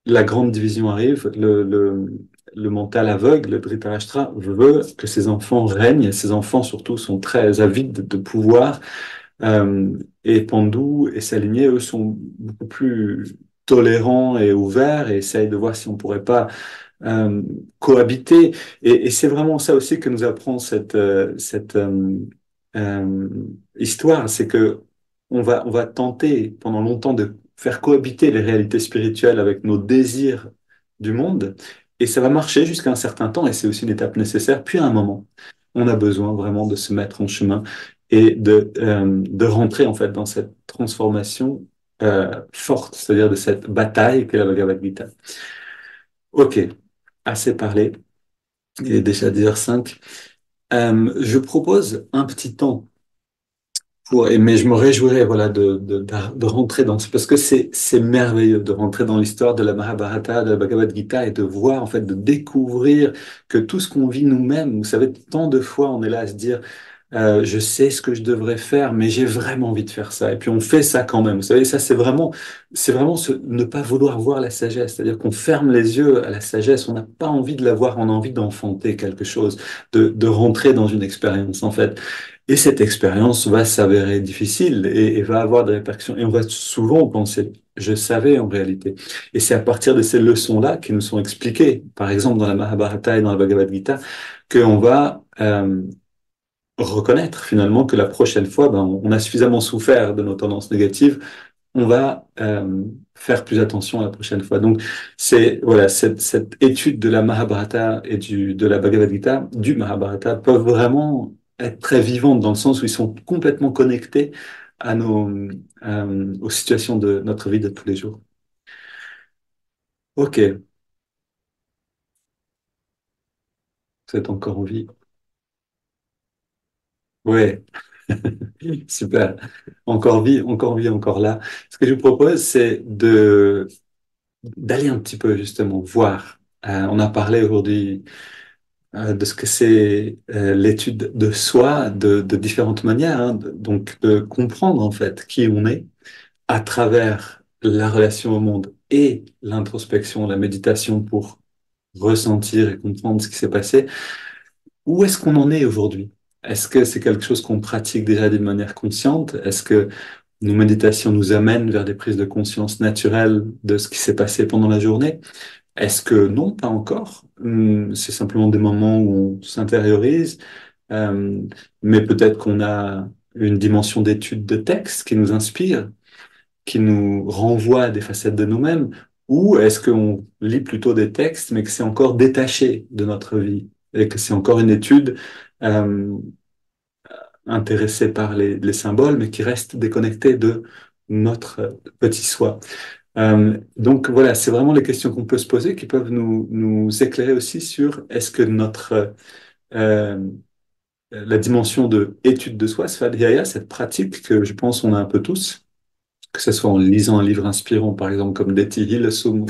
la grande division arrive, le mental aveugle, le Dhritarashtra, veut que ses enfants règnent. Ses enfants surtout sont très avides de pouvoir. Et Pandou et sa lignée, eux, sont beaucoup plus tolérants et ouverts et essayent de voir si on pourrait pas euh, cohabiter. Et c'est vraiment ça aussi que nous apprend cette euh, histoire, c'est que on va tenter pendant longtemps de faire cohabiter les réalités spirituelles avec nos désirs du monde, et ça va marcher jusqu'à un certain temps, et c'est aussi une étape nécessaire. Puis à un moment, on a besoin vraiment de se mettre en chemin et de rentrer en fait dans cette transformation forte, c'est-à-dire de cette bataille qu'est la Bhagavad Gita. Ok, assez parlé. Il est déjà 10h05. Je propose un petit temps mais je me réjouirais voilà, de rentrer dans parce que c'est merveilleux de rentrer dans l'histoire de la Mahabharata, de la Bhagavad Gita et de voir, en fait, de découvrir que tout ce qu'on vit nous-mêmes, vous savez, tant de fois on est là à se dire je sais ce que je devrais faire, mais j'ai vraiment envie de faire ça. Et puis on fait ça quand même. Vous savez, ça c'est vraiment ne pas vouloir voir la sagesse. C'est-à-dire qu'on ferme les yeux à la sagesse. On n'a pas envie de la voir. On a envie d'enfanter quelque chose, de rentrer dans une expérience en fait. Et cette expérience va s'avérer difficile et va avoir des répercussions. Et on va souvent penser, je savais en réalité. Et c'est à partir de ces leçons-là qui nous sont expliquées, par exemple dans la Mahabharata et dans la Bhagavad Gita, qu'on va reconnaître finalement que la prochaine fois, ben, on a suffisamment souffert de nos tendances négatives, on va faire plus attention à la prochaine fois. Donc, c'est voilà, cette étude de la Mahabharata et de la Bhagavad Gita, du Mahabharata, peuvent vraiment être très vivantes dans le sens où ils sont complètement connectés à aux situations de notre vie de tous les jours. Ok, vous êtes encore en vie. Ouais, super. Encore vie, encore là. Ce que je vous propose, c'est d'aller un petit peu justement voir. On a parlé aujourd'hui de ce que c'est l'étude de soi de différentes manières, hein. Donc de comprendre en fait qui on est à travers la relation au monde et l'introspection, la méditation pour ressentir et comprendre ce qui s'est passé. Où est-ce qu'on en est aujourd'hui? Est-ce que c'est quelque chose qu'on pratique déjà d'une manière consciente? Est-ce que nos méditations nous amènent vers des prises de conscience naturelles de ce qui s'est passé pendant la journée? Est-ce que non, pas encore? C'est simplement des moments où on s'intériorise, euh, mais peut-être qu'on a une dimension d'étude de texte qui nous inspire, qui nous renvoie à des facettes de nous-mêmes, ou est-ce qu'on lit plutôt des textes, mais que c'est encore détaché de notre vie, et que c'est encore une étude euh, intéressée par les symboles, mais qui reste déconnectée de notre petit soi. Donc voilà, c'est vraiment les questions qu'on peut se poser qui peuvent nous éclairer aussi sur est-ce que euh, la dimension de étude de soi, svadhyaya, cette pratique que je pense on a un peu tous, que ce soit en lisant un livre inspirant, par exemple comme Dethi Hillesum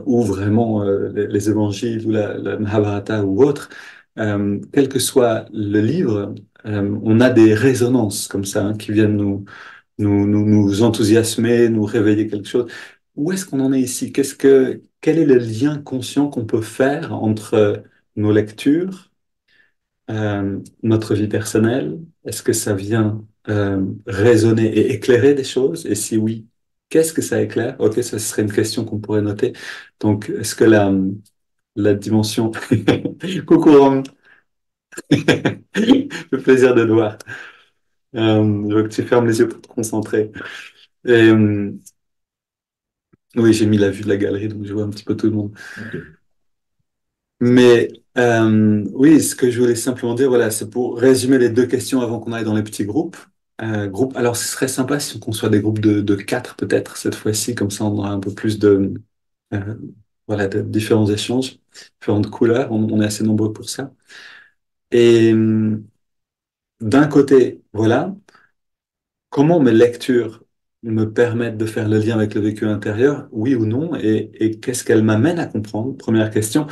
ou vraiment les évangiles ou la Mahabharata ou autre, quel que soit le livre, on a des résonances comme ça hein, qui viennent nous enthousiasmer, nous réveiller quelque chose. Où est-ce qu'on en est ici? Quel est le lien conscient qu'on peut faire entre nos lectures, notre vie personnelle? Est-ce que ça vient raisonner et éclairer des choses? Et si oui, qu'est-ce que ça éclaire? Ok, ça serait une question qu'on pourrait noter. Donc, est-ce que la dimension... Coucou Rome, le plaisir de te voir. Je veux que tu fermes les yeux pour te concentrer. Et, oui, j'ai mis la vue de la galerie, donc je vois un petit peu tout le monde. Mais oui, ce que je voulais simplement dire, voilà, c'est pour résumer les deux questions avant qu'on aille dans les petits groupes. Alors, ce serait sympa si on soit des groupes de quatre peut-être cette fois-ci, comme ça on aura un peu plus euh, voilà, de différents échanges, différentes couleurs. On est assez nombreux pour ça. Et d'un côté, voilà. comment mes lectures me permettent de faire le lien avec le vécu intérieur, oui ou non, et qu'est-ce qu'elles m'amènent à comprendre, première question.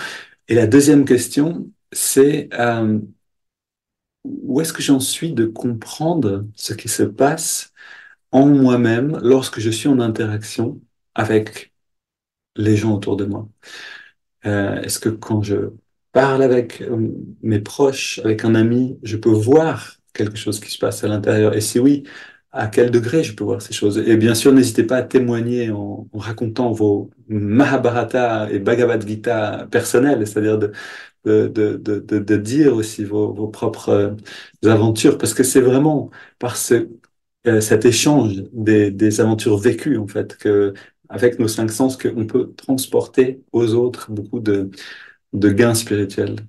Et la deuxième question, c'est où est-ce que j'en suis de comprendre ce qui se passe en moi-même lorsque je suis en interaction avec les gens autour de moi. Est-ce que quand je parle avec mes proches, avec un ami, je peux voir quelque chose qui se passe à l'intérieur? Et si oui, à quel degré je peux voir ces choses? Et bien sûr, n'hésitez pas à témoigner en racontant vos Mahabharata et Bhagavad Gita personnels, c'est-à-dire de dire aussi vos propres aventures, parce que c'est vraiment par cet échange des aventures vécues, en fait, que, avec nos cinq sens, qu'on peut transporter aux autres beaucoup de gains spirituels.